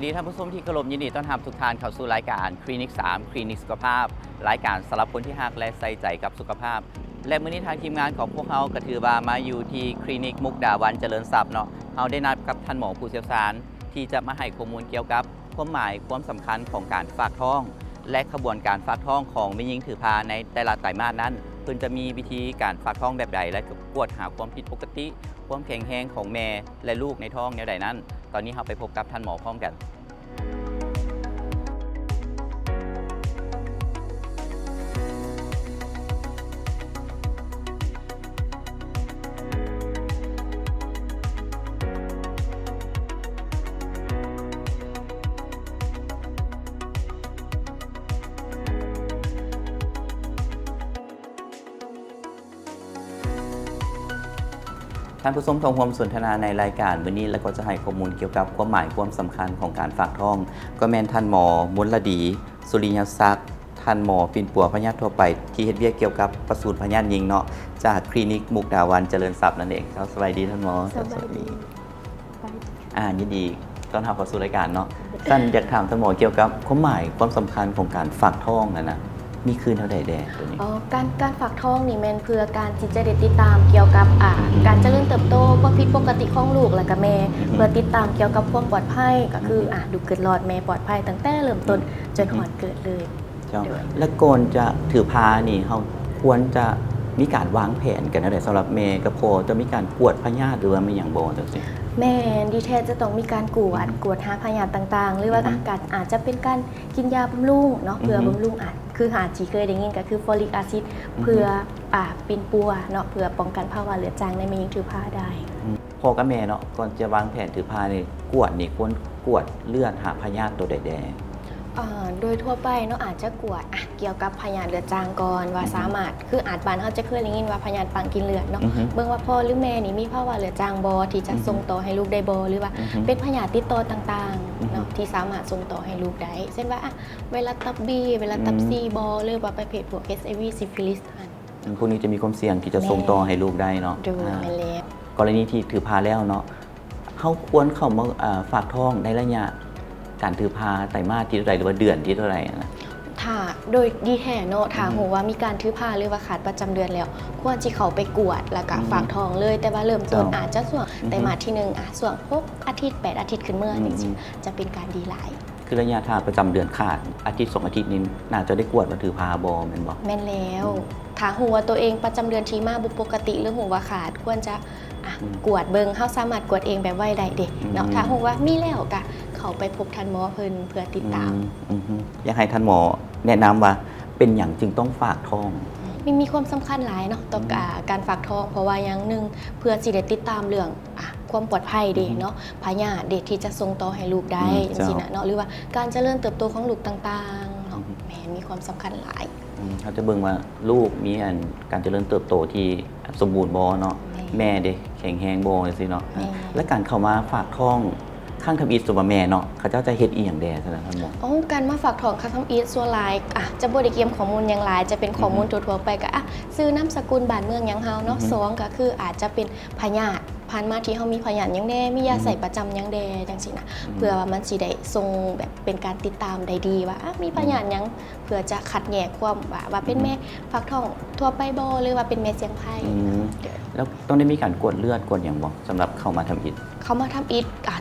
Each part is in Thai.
ดีท่านผู้ชมที่เคารพยินดีต้อนรับทุกท่านเข้าสู่รายการคลินิก3คลินิกสุขภาพรายการสำหรับคนที่ฮักและใส่ใจกับสุขภาพและมื้อนี้ทางทีมงานของพวกเราก็ถือว่ามาอยู่ที่คลินิกมุกดาวันเจริญทรัพย์เนาะเราได้นัดกับท่านหมอผู้เชี่ยวชาญที่จะมาให้ข้อมูลเกี่ยวกับความหมายความสำคัญของการฝากท้องและขบวนการฝากท้องของแม่หญิงถือพาในแต่ละไตรมาสนั้นเพิ่นจะมีวิธีการฝากท้องแบบใดและกวดหาความผิดปกติความแข็งแรงของแม่และลูกในท้องแนวใดนั้นตอนนี้เราไปพบกับท่านหมอพร้อมกันท่านผู้ชมทองความสนทนาในรายการวันนี้แล้วก็จะให้ข้อมูลเกี่ยวกับความหมายความสำคัญของการฝากท้องก็แม่นท่านหมอมุลดีสุริยศักดิ์ท่านหมอปิ่นปัวพญาติทั่วไปที่เฮ็ดเวียกเกี่ยวกับประสูติพญาติหญิงเนาะจากคลินิกมุกดาวันเจริญทรัพย์นั่นเองครับสวัสดีท่านหมอสวัสดียินดีต้อนรับเข้าสู่รายการเนาะท่านอยากถามท่านหมอเกี่ยวกับความหมายความสำคัญของการฝากท้องนะมีคืนเท่าใดแดตัวนี้การฝากท้องนี่แม่นเพื่อการที่จะได้ติดตามเกี่ยวกับการเจริญเติบโตความผิดปกติของลูกและก็แม่เพื่อติดตามเกี่ยวกับความปลอดภัยก็คือลูกเกิดรอดแม่ปลอดภัยตั้งแต่เริ่มต้นจนหอดเกิดเลยและก่อนจะถือพานี่เขาควรจะมีการวางแผนกันอะไรสำหรับแม่กับพ่อจะมีการกวดพยาธิหรือว่ามีอย่างบ่จังซี่แม่ดีแท้จะต้องมีการกวดหาพยาธิต่างๆหรือว่าการอาจจะเป็นการกินยาบำรุงเนาะเพื่อบำรุงคือหาจีเคยได้ยินก็คือฟอลิกแอซิดเพื่อปิ่นปัวเนาะเพื่อป้องกันภาวะเลือดจางในแม่หญิงถือผ้าได้พ่อกับแม่เนาะก่อนจะวางแผนถือผ้านี่กวดนี่ควรกวดเลือดหาพยาธิตัวใดโดยทั่วไปเนาะอาจจะกวดเกี่ยวกับพยาธิเลือดจางก่อนว่าสามารถคืออาจบานเขาจะเคยได้ยินว่าพยาธิปังกินเลือดเนาะเบิ่งว่าพ่อหรือแม่นี่มีภาวะเลือดจางบ่ที่จะส่งต่อให้ลูกได้บ่หรือว่าเป็นพยาธิติดต่อต่างๆเนาะที่สามารถส่งต่อให้ลูกได้เช่นว่าเวลาตับบีเวลาตับซีบ่หรือว่าประเภทพวก HIV ซิฟิลิสพวกนี้จะมีความเสี่ยงที่จะส่งต่อให้ลูกได้เนาะกรณีที่ถือผ้าแล้วเนาะเขาควรเข้ามาฝากท้องในระยะการถือพาไตรมาสที่เท่าไหร่หรือว่าเดือนที่เท่าไหร่นะถ้าโดยดีแท้เนาะถ้าหูว่ามีการถือพาหรือว่าขาดประจำเดือนแล้วควรที่เขาไปกวดแล้วก็ฝากท้องเลยแต่ว่าเริ่มต้นอาจจะส่วนไตรมาสที่1ส่วน6อาทิตย์8อาทิตย์ขึ้นเมื่อจริงๆจะเป็นการดีหลายคือระยะทางประจำเดือนขาดอาทิตย์2อาทิตย์นี้น่าจะได้กวดมาถือพาบอแม่นบ่แม่นแล้วถ้าหูว่าตัวเองประจำเดือนที่มาบุปกติหรือหูว่าขาดควรจะกวดเบิ่งเฮาสามารถกวดเองแบบไวได้เด้เนาะถ้าหูว่ามีแล้วก็เขาไปพบท่านหมอเพิ่นเพื่อติดตามอยากให้ท่านหมอแนะนำว่าเป็นอย่างจึงต้องฝากท้องมีความสำคัญหลายเนาะต่อการฝากท้องเพราะว่าอย่างหนึ่งเพื่อสิได้ติดตามเรื่องความปลอดภัยเด็กเนาะพยาธิเด็กที่จะส่งต่อให้ลูกได้จริงๆนะเนาะหรือว่าการเจริญเติบโตของลูกต่างๆเนาะแม่มีความสำคัญหลายเขาจะเบิ่งว่าลูกมีการเจริญเติบโตที่สมบูรณ์บ่เนาะแม่เด็กแข็งแรงบ่จังซี่เนาะและการเข้ามาฝากท้องข้างทำอีทส่วนแม่เนาะเขาเจ้าจะเฮ็ดอีหยังแด่ซะนะท่านหมอการมาฝากท้องข้างทำอีทส่วนหลายจะบ่ได้เก็บข้อมูลอย่างหลายจะเป็นข้อมูลทั่วๆไปก็ซื้อนามสกุลบ้านเมืองหยังเฮาเนาะ2ก็คืออาจจะเป็นพยาธิผ่านมาที่เขามีพยาธิยังแน่มียาใส่ประจำยังแน่จังซี่นะเพื่อว่ามันสิได้ทรงแบบเป็นการติดตามได้ดีว่ามีพยาธิยังเพื่อจะคัดแยกความว่าเป็นแม่ฝากท้องทั่วไปบ่หรือว่าเป็นแม่เสียงไผ่แล้วต้องได้มีการกวดเลือดกวดอย่างบ่สำหรับเข้ามาทำอีท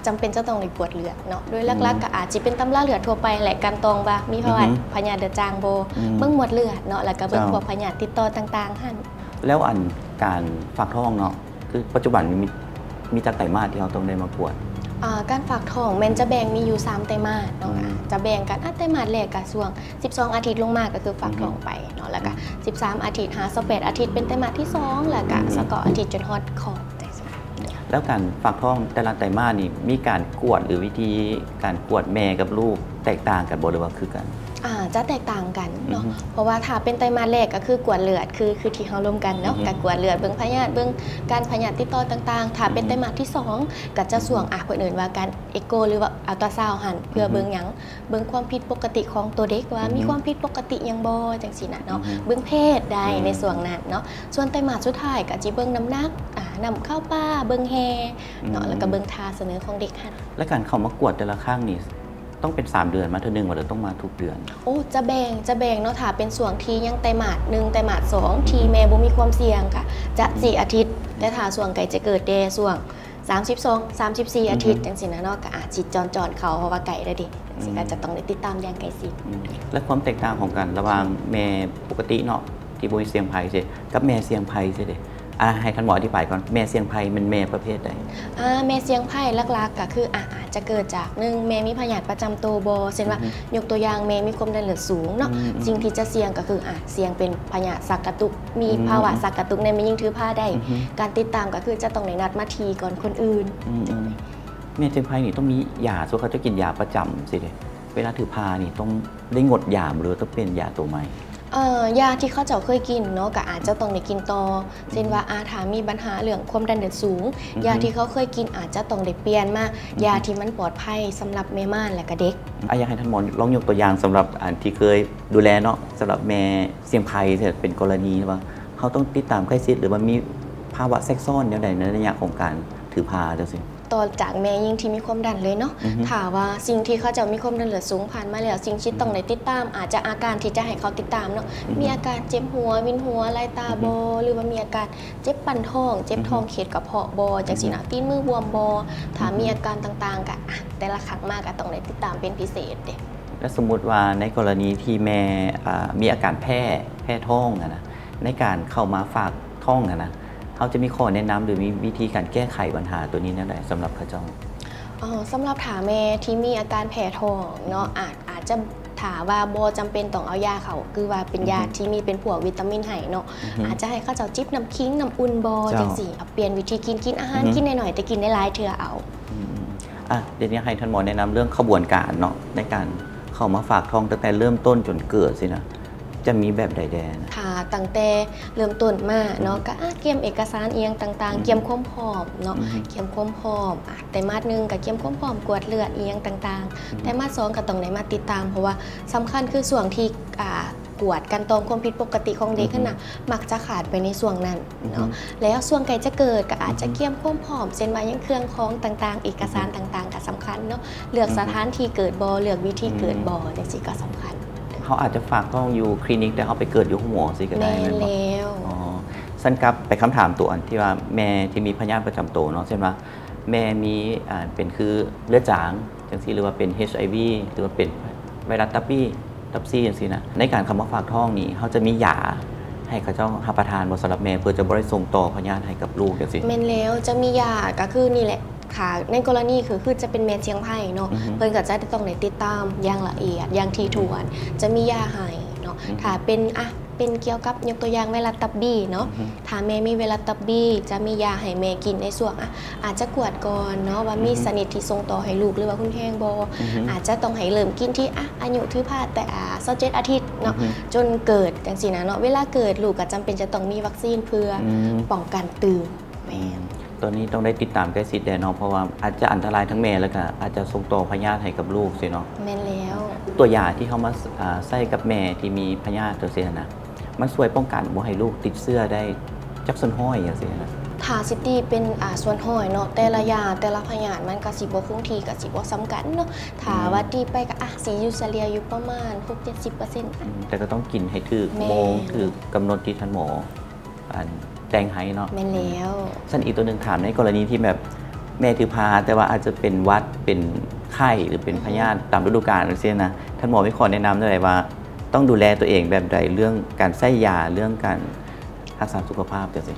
จำเป็นจะต้องได้กวดเลือดเนาะโดยหลักๆก็อาจจะเป็นตำราเลือดทั่วไปแหละการตองว่ามีภาวะพยาธิเลือดจางบ่เบิ่งหมดเลือดเนาะแล้วก็เบิ่งพวกพยาธิติดต่อต่างๆหั่นแล้วการฝากท้องเนาะคือปัจจุบันมีจักไตรมาสที่เราต้องได้มากวดการฝากท้องแม่นจะแบ่งมีอยู่3ไตรมาสเนาะจะแบ่งกันไตรมาสแรกก็ช่วง12อาทิตย์ลงมาก็คือฝากท้องไปเนาะแล้วก็13อาทิตย์28อาทิตย์เป็นไตรมาสที่2แล้วก็สกออาทิตย์จนฮอดคลอดแล้วการฝากท้องแต่ละไตรมาสนี่มีการกวดหรือวิธีการกวดแม่กับลูกแตกต่างกันบ่หรือว่าคือกันจะแตกต่างกันเนาะเพราะว่าถ้าเป็นไตรมาสแรกก็คือกวดเลือดคือที่เฮารวมกันเนาะกับกวดเลือดเบิ่งพยาธิเบิ่งการพยาธิติดต่อต่างๆถ้าเป็นไตรมาสที่2ก็จะส่วงเพิ่นเอิ้นว่าการเอ็กโกหรือว่าอัลตราซาวด์หั่นเพื่อเบิ่งหยังเบิ่งความผิดปกติของตัวเด็กว่ามีความผิดปกติหยังบ่จังซี่นะเนาะเบิ่งเพศได้ในส่วนนั้นเนาะส่วนไตรมาสสุดท้ายก็สิเบิ่งน้ำหนักนำเข้าป้าเบิ่งแฮเนาะแล้วก็เบิ่งท่าเสนอของเด็กหั่นและการเข้ามากวดแต่ละครั้งนี่ ต้องเป็น3เดือนมาเท่านึงว่าเราต้องมาทุกเดือนโอ้จะแบ่งเนาะถ้าเป็นส่วงที่ยังไตรมาส1ไตรมาส2ที่แม่บ่มีความเสี่ยงค่ะจะ4อาทิตย์แต่ถ้าส่วงไก่จะเกิดเดส่วง32 34อาทิตย์จังซี่นะเนาะก็อาจสิจอนเขาเพราะว่าไก่ได้ดิจังซี่ก็จะต้องได้ติดตามอย่างใกล้ชิดและความแตกต่างของกันระหว่างแม่ปกติเนาะที่บ่มีเสียงไผซิกับแม่เสียงไผซิเด้ให้ท่านหมออธิบายก่อนแม่เสียงไผมันแม่ประเภทใดแม่เสียงไผ่หลักๆก็คืออาจจะเกิดจาก1แม่มีพยาธิประจำตัวบ่เช่นว่ายกตัวอย่างแม่มีความดันเลือดสูงเนาะสิ่งที่จะเสี่ยงก็คือเสี่ยงเป็นพยาธิสักกระตุกมีภาวะสักกระตุกในแม่ยิ่งถือผ้าได้การติดตามก็คือจะต้องได้นัดมาทีก่อนคนอื่นแม่เสียงไผนี่ต้องมียาส่วนเขาจะกินยาประจำสิเด้เวลาถือผ้านี่ต้องได้งดยาหรือต้องเป็นยาตัวใหม่ยาที่เขาเจ้าเคยกินเนาะก็อาจจะต้องได้กินต่อเช่นว่าถ้ามีปัญหาเรื่องความดันเลือดสูงยาที่เขาเคยกินอาจจะต้องได้เปลี่ยนมายาที่มันปลอดภัยสำหรับแม่ม่านและก็เด็กอยากให้ท่านหมอลองยกตัวอย่างสำหรับที่เคยดูแลเนาะสำหรับแม่เสี่ยงภัยเป็นกรณีว่าเขาต้องติดตามใกล้ชิดหรือว่ามีภาวะแทรกซ้อนอย่างใดในระยะของการถือผ้าจังซี่ต่อจากแม่ยิ่งที่มีความดันเลยเนาะถามว่าสิ่งที่เขาจะมีความดันเลือดสูงผ่านมาแล้วสิ่งที่ต้องได้ติดตามอาจจะอาการที่จะให้เขาติดตามเนาะมีอาการเจ็บหัววินหัวลายตาบอหรือว่ามีอาการเจ็บปันท้องเจ็บท้องเขตกระเพาะบอจังสินะตีนมือบวมบอถ้ามีอาการต่างๆก็แต่ละครั้งมากก็ต้องได้ติดตามเป็นพิเศษเด็กและสมมุติว่าในกรณีที่แม่มีอาการแพ้ท้องนะในการเข้ามาฝากท้องนะเขาจะมีข้อแนะนำหรือมีวิธีการแก้ไขปัญหาตัวนี้นั่นแหละสำหรับข้าเจ้าสำหรับถาแม่ที่มีอาการแพ้ท้องเนาะอาจจะถาว่าโบจำเป็นต้องเอายาเขาคือว่าเป็นยาที่มีเป็นพวกวิตามินให้เนาะอาจจะให้เขาเจ้าจิบน้ำคิงน้ำอุ่นบอจังสิเปลี่ยนวิธีกินอาหารกินหน่อยๆแต่กินได้หลายเทื่อเอาเดี๋ยวนี้ให้ท่านหมอแนะนำเรื่องขบวนการเนาะในการเข้ามาฝากท้องตั้งแต่เริ่มต้นจนเกิดสินะจะมีแบบใดๆค่ะตั้งแต่เริ่มต้นมาเนาะก็เกี่ยมเอกสารเอียงต่างๆเกี่ยมความพร้อมเนาะเกี่ยมความพร้อมแต่มาดนึงกับเกี่ยมความพร้อมกวดเลือดเอียงต่างๆแต่มาด2ก็ต้องได้มาติดตามเพราะว่าสำคัญคือส่วนที่กวดกันตรงความผิดปกติของเด็กน่ะมักจะขาดไปในส่วนนั้นเนาะแล้วส่วนไกลจะเกิดก็อาจจะเกี่ยมความพร้อมเช่นว่ายังเครื่องของต่างๆเอกสารต่างๆก็สำคัญเนาะเลือกสถานที่เกิดบ่เลือกวิธีเกิดบ่จังซี่ก็สำคัญเขาอาจจะฝากท้องอยู่คลินิกแต่เขาไปเกิดอยู่ห้องหมอสิก็ได้แม่แล้วสั้นครับไปคำถามตัวอันที่ว่าแม่ที่มีพยาธิประจำตัวเนาะเช่นว่าแม่มีเป็นคือเลือดจางจังซี่หรือว่าเป็น HIV หรือว่าเป็นไวรัสตับซี่จังซี่นะในการคำว่าฝากท้องนี่เขาจะมียาให้เขาเจ้ารับประทานบ่สำหรับแม่เพื่อจะบ่ได้ส่งต่อพยาธิให้กับลูกจังซี่แม่นแล้วจะมียาก็คือนี่แหละค่ะในกรณีคือจะเป็นแม่เชียงไผ่เนาะเพิ่นก็จะต้องได้ติดตามอย่างละเอียดอย่างถี่ถ้วนจะมียาให้เนาะถ้าเป็นเกี่ยวกับยกตัวอย่างไวรัสตับบี้เนาะถ้าแม่มีไวรัสตับบี้จะมียาให้แม่กินในส่วนอาจจะกวดก่อนเนาะว่ามีสนิทที่ส่งต่อให้ลูกหรือว่าคุณแห้งบ่อาจจะต้องให้เริ่มกินที่อายุถือผ้าแต่27อาทิตย์เนาะจนเกิดจังซี่นะเนาะเวลาเกิดลูกก็จำเป็นจะต้องมีวัคซีนเพื่อป้องกันตื่นแม่ตัวนี้ต้องได้ติดตามใกล้ชิดแน่นอนเพราะว่าอาจจะอันตรายทั้งแม่แล้วก็อาจจะส่งต่อพยาธิให้กับลูกสิเนาะแม่นแล้วตัวยาที่เขามาใส่กับแม่ที่มีพยาธิตัวเสียนะมันช่วยป้องกันบ่ให้ลูกติดเชื้อได้จักส่วนห้อยอย่างเสียนะถ้าซิตี้เป็นส่วนห้อยเนาะแต่ละยาแต่ละพยาธิมันก็สิบ่คงที่ก็สิบ่ซ้ำกันเนาะถ้าว่าดีไปก็สิอยู่เฉลี่ยอยู่ประมาณ 6-70% แต่ก็ต้องกินให้ถูกโมงถูกกำหนดที่ท่านหมอแจ้งให้เนาะแม่นแล้วสั้นอีกตัวหนึ่งถามในกรณีที่แบบแม่ถือพาแต่ว่าอาจจะเป็นวัดเป็นไข้หรือเป็นพยาธิตามฤดูกาลอะไรเช่นนะท่านหมอไม่ขอแนะนำด้วยว่าต้องดูแลตัวเองแบบใดเรื่องการใส่ยาเรื่องการรักษาสุขภาพจังซี่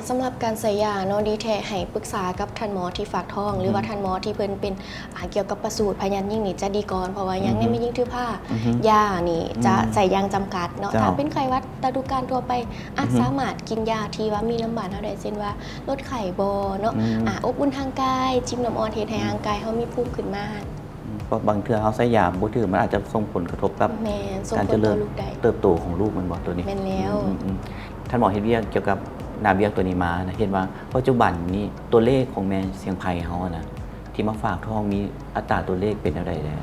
สำหรับการใส่ยาเนาะดีแท้ให้ปรึกษากับท่านหมอที่ฝากท้องหรือว่าท่านหมอที่เพิ่นเป็นเกี่ยวกับประสูติพยาธิยิ่งนี่จะดีก่อนเพราะว่ายังไม่ยิ่งถือผ้ายานี่จะใส่ยางจำกัดเนาะถ้าเป็นไข้หวัดฤดูกาลทั่วไปสามารถกินยาที่ว่ามีน้ำบาดเท่าใดเช่นว่าลดไข้บ่เนาะอบอุ่นทางกายจิ้มน้ำอ่อนเฮ็ดให้ร่างกายเฮามีภูมิขึ้นมาเพราะบางเทื่อเขาใส่ยาบ่ถือมันอาจจะส่งผลกระทบกับการเจริญเติบโตของลูกมันบ่ตัวนี้แม่นแล้วท่านหมอเฮ็ดเวียกเกี่ยวกับนาเบียกตัวนี้มานะเห็นว่าปัจจุบันนี้ตัวเลขของแม่เสียงไผ่เฮานะที่มาฝากท้องมีอัตราตัวเลขเป็นเท่าใดแล้ว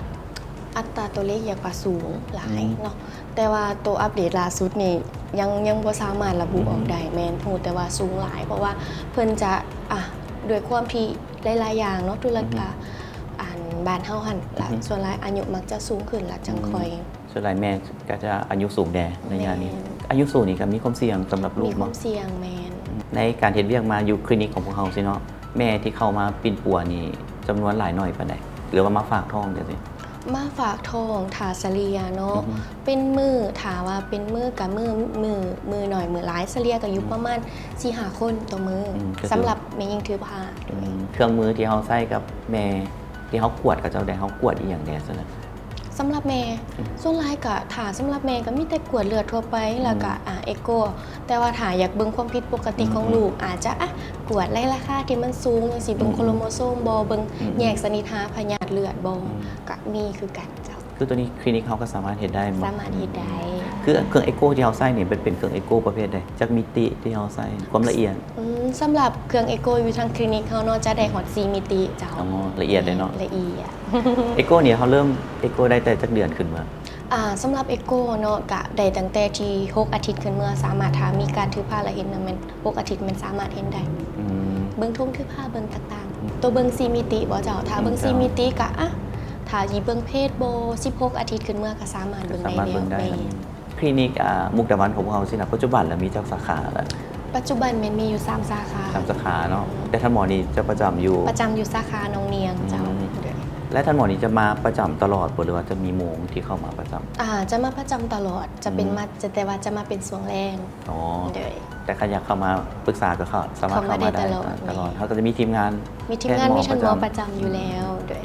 อัตราตัวเลขอยากว่าสูงหลายเนาะแต่ว่าตัวอัปเดตล่าสุดนี่ยังบ่สามารถระบุออกได้แม่นฮู้แต่ว่าสูงหลายเพราะว่าเพิ่นจะด้วยความที่หลายๆอย่างเนาะธุรกิจ บ้านเฮาหั่นละส่วนหลายอายุมักจะสูงขึ้นละจังคอย ส่วนหลายแม่ก็จะอายุสูงแด่ในงานนี้ แม่น อายุสูงนี่ก็มีความเสี่ยงสำหรับลู มี ก ควา บ่ มเสี่ยงแมน ในการเฮ็ดเวียกมาอยู่คลินิกของพวกเฮาสิเนาะแม่ที่เข้ามาปิ่นปัวนี่จำนวนหลายหน่อยปานใดหรือว่ามาฝากท้องจังซี่ มาฝากทองถาเสลียเนาะ อือฮึ เป็นมือถาว่าเป็นมือกับมือหน่อยมือหลายเสลียก็อยู่ประมาณ4-5 คนต่อมืออ ก็คือ สำหรับแม่ยิงถือผ้า เครื่องมือที่เฮาใช้กับแม่ที่เฮากวดกับเจ้าได้เฮากวดอีหยังแน่ซะนะ สำหรับแม่ส่วนหลายก็ถาสำหรับแม่ก็มีแต่กวดเลือดทั่วไปแล้วก็เอโกแต่ว่าถาอยากเบิ่งความผิดปกติของลูกอาจจะกวดไล่ราคาที่มันสูงจังซี่เบิ่งโครโมโซมบ่เบิ่งแยกสนิทหาพยาธิเลือดบ่ก็มีคือกันเจ้า คือตัวนี้คลินิกเฮาก็สามารถเฮ็ดได้บ่ สามารถเฮ็ดได้ คือเครื่องเอโกที่เฮาใช้นี่เป็นเครื่องเอโกประเภทใดจักมิติที่เฮาใช้ความละเอียด สำหรับเครื่องเอโกอยู่ทางคลินิกเขาเนาะจะได้ฮอด4มิติเจ้า อ๋อละเอียดเลยเนาะ ละเอียด เอโกเนี่ยเขาเริ่มเอโกได้แต่จักเดือนขึ้นมา สำหรับเอโกเนาะก็ได้ตั้งแต่ที่6 อาทิตย์ขึ้นเมื่อสามารถถ้ามีการถือผ้าและเห็นมัน6 อาทิตย์มันสามารถเห็นได้ อืม เบิ่งทุ่งถือผ้าเบิ่งต่างๆ ตัวเบิ่ง4มิติบ่เจ้าถ้าเบิ่ง เจ้า 4มิติก็ถ้ายีเบิ่งเพศบ่16 อาทิตย์ขึ้นเมื่อก็สามารถเบิ่ง สา ได้ มารถ แล้ว เบิ่งได้ แม่ นะคลินิกมุกดาหารของเราสินะปัจจุบันแล้วมีเจ้าสาขาแล้ว ปัจจุบันมันมีอยู่3 สาขา สามสาขาเนาะแต่ท่านหมอนี่จะประจำอยู่ ประจำอยู่สาขาหนองเนียงเจ้า อืม เด้อ และท่านหมอนี่จะมาประจำตลอดบ่หรือว่าจะมีโมงที่เข้ามาประจำ จะมาประจำตลอดจะเป็นมาแต่ว่าจะมาเป็นช่วงแรง อ๋อ เด้อ แต่ใครอยากเข้ามาปรึกษาก็เข้าสามารถเข้ามาได้ เข้ามาได้ตลอด ตลอดเขาก็จะมีทีมงาน มีทีมงาน แพ มี ทย์ ทันหมอ ประจำ ประจำอยู่แล้วด้วย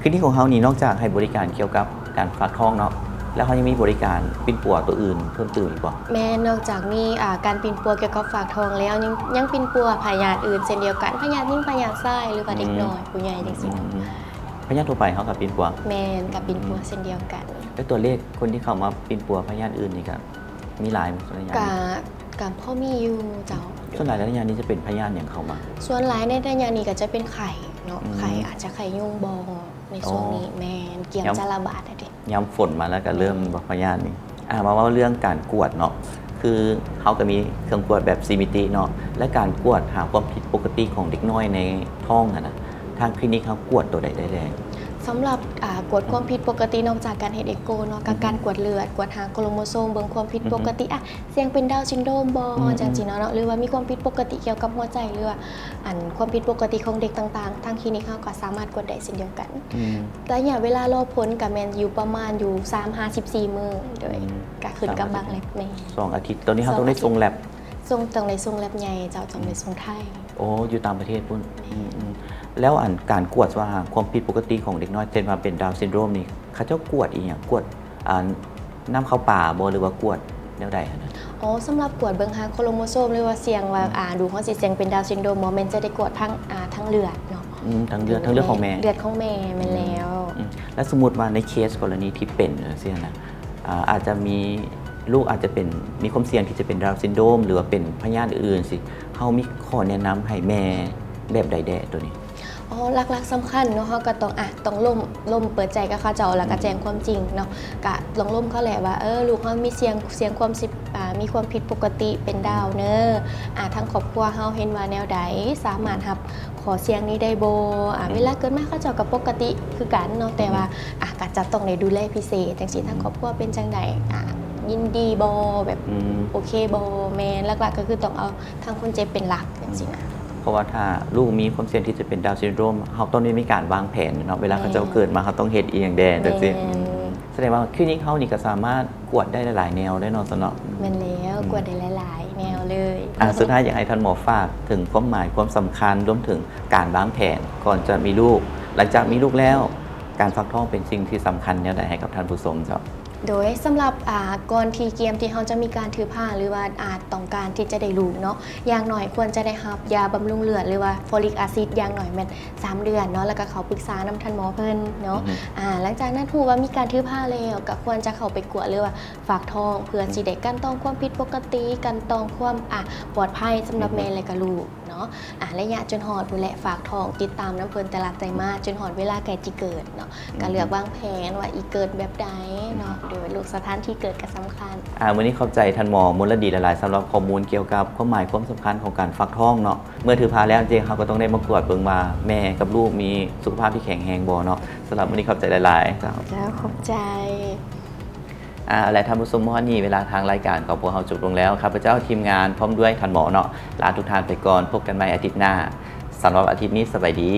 คลินิกของเขานี่นอกจากให้บริการเกี่ยวกับการฝากท้องเนาะแล้วเขายังมีบริการปิ้นปัวตัวอื่นเพิ่มเติมอีกบ่ แม่นอกจากมีการปินปัวเกี่ยวกับฝากทองแล้วยังปินปัวพยาธิอื่นเช่นเดียวกันพยาธิยิ่งพยาธิไส้หรือว่าเด็กน้อยผู้ใหญ่จังซี่เนาะ พยาธิทั่วไปเขากับปิ้นปัว แม่นกับปินปัวเช่นเดียวกัน แล้วตัวเลขคนที่เข้ามาปิ้นปัวพยาธิอื่นนี่ก็มีหลายส่วนใหญ่ กับพ่อมีอยู่เจ้า ส่วนหลายระยะนี้จะเป็นพยาธิอย่างเข้ามา ส่วนหลายในระยะนี้ก็จะเป็นไข่เนาะ อืม ไข่อาจจะไข่ยุงบอในช่วงนี้ อ๋อ แม่นเกี่ยม ย้ำ จะระบาดอะเด็ ย้ำฝนมาแล้วก็เริ่มบอกพยาธินี่มาว่าเรื่องการกวดเนาะคือเขาก็มีเครื่องกวดแบบซีมิติเนาะและการกวดหาความผิดปกติของเด็กน้อยในท้องนะทางคลินิกเขากวดตัวใดได้แรง สำหรับกวดความผิดปกตินอกจากการเฮ็ดเอ็กโกเนาะกับการกวดเลือดกวดหาโครโมโซมเบิ่งความผิดปกติเสี่ยงเป็นดาวน์ซินโดรมบ่ อืม จังซี่เนาะหรือว่ามีความผิดปกติเกี่ยวกับหัวใจหรือว่าความผิดปกติของเด็กต่างๆทางคลินิกเฮาก็สามารถกวดได้เช่นเดียวกัน อืม ระยะเวลารอผลก็แม่นอยู่ประมาณอยู่3-54 มื้อโดย อืม ก็ขึ้นกับบางแลบแม่ 2 อาทิตย์ตอนนี้เขาต้องได้ทรงแลบ ส่งตรงในส่งแลบใหญ่เจ้าตรงในส่งไทย โอ้อยู่ต่างประเทศพุ่นแล้วการกวดว่าความผิดปกติของเด็กน้อยเช่นว่าเป็นดาวน์ซินโดรมนี่เขาเจ้ากวดอีหยังกวดน้ำเข้าป่าบ่หรือว่ากวดแนวใดอะนะ สำหรับกวดเบิ่งหาโครโมโซมหรือว่าเสี่ยงว่าดูเขาสิเสี่ยงเป็นดาวน์ซินโดรมบ่แม่นจะได้กวดทั้งเลือดเนาะ ทั้งเลือดของแม่ เลือดของแม่แม่นแล้ว และสมมติว่าในเคสกรณีที่เป็นเสียนะอาจจะมีลูกอาจจะเป็นมีความเสี่ยงที่จะเป็นดาวน์ซินโดรมหรือว่าเป็นพยาธิอื่นสิเขามีข้อแนะนำให้แม่แบบใดแดะตัวนี้ หลักๆสำคัญเนาะเขาก็ต้องล่มเปิดใจกับเขาเจ้าแล้วก็แจ้งความจริงเนาะก็ลองล่มเขาแหละว่าลูกเขามีเสียงความมีความผิดปกติเป็นดาวเนอะทางครอบครัวเฮาเห็นว่าแนวใดสามารถรับขอเสียงนี้ได้บ่เวลาเกิดมาเขาเจ้าก็ปกติคือกันเนาะแต่ว่าก็จะต้องได้ดูแลพิเศษจังซี่ทางครอบครัวเป็นจังไดยินดีบ่แบบโอเคบ่แม่นหลักๆก็คือต้องเอาทางคนเจ็บเป็นหลักจังซี่นะ เพราะว่าถ้าลูกมีความเสี่ยงที่จะเป็นดาวน์ซินโดรมเขาต้องมีการวางแผนเนาะเวลาเขาจะเกิดมาเขาต้องเฮ็ดอีหยังแดนจังซี่แสดงว่าคลินิกเขานี่ก็สามารถกวดได้หลายๆแนวได้เนาะสนเนาะ แม่นแล้วกวดได้หลายๆ แนวเลย สุดท้ายอยากให้ท่านหมอฝากถึงความหมายความสำคัญรวมถึงการวางแผนก่อนจะมีลูก หลังจากมีลูกแล้ว การฟักท้องเป็นสิ่งที่สำคัญแนวใดให้กับท่านผู้ชมครับ โดยสำหรับก่อนที่เกมที่เขาจะมีการถือผ้าหรือว่าต้องการที่จะได้ลูกเนาะอย่างหน่อยควรจะได้รับยาบำรุงเลือดหรือว่าโฟลิกแอซิดอย่างหน่อยแม่น3 เดือนเนาะแล้วก็เขาปรึกษาน้ำทันหมอเพิ่นเนาะหลังจากนั้นถูกว่ามีการถือผ้าแล้วก็ควรจะเข้าไปกวดหรือว่าฝากท้องเพื่อสิได้กันต้องความผิดปกติกันต้องความปลอดภัยสำหรับแม่และก็ลูกเนาะระยะจนหอดผู้และฝากท้องติดตามน้ำเพิ่นแต่ละไตรมาสจนหอดเวลาแก่จิเกิดเนาะก็เลือกวางแผนว่าอีเกิดแบบใดเนาะโด โดยลูกสถานที่เกิดก็สำคัญ วันนี้ขอบใจท่านหมอมลดีหลายๆสำหรับข้อมูลเกี่ยวกับความหมายความสำคัญของการฟักท้องเนาะเมื่อถือพาแล้วจริงๆเขาก็ต้องได้มากวดเบิ่งว่าแม่กับลูกมีสุขภาพที่แข็งแรงบ่เนาะสำหรับวันนี้ขอบใจหลายๆครับ เจ้าขอบใจ และท่านผู้ชมว่านี่เวลาทางรายการของพวกเราจบลงแล้วครับพระเจ้าทีมงานพร้อมด้วยท่านหมอเนาะลาทุกท่านไปก่อนพบกันใหม่อาทิตย์หน้าสำหรับอาทิตย์นี้สบายดี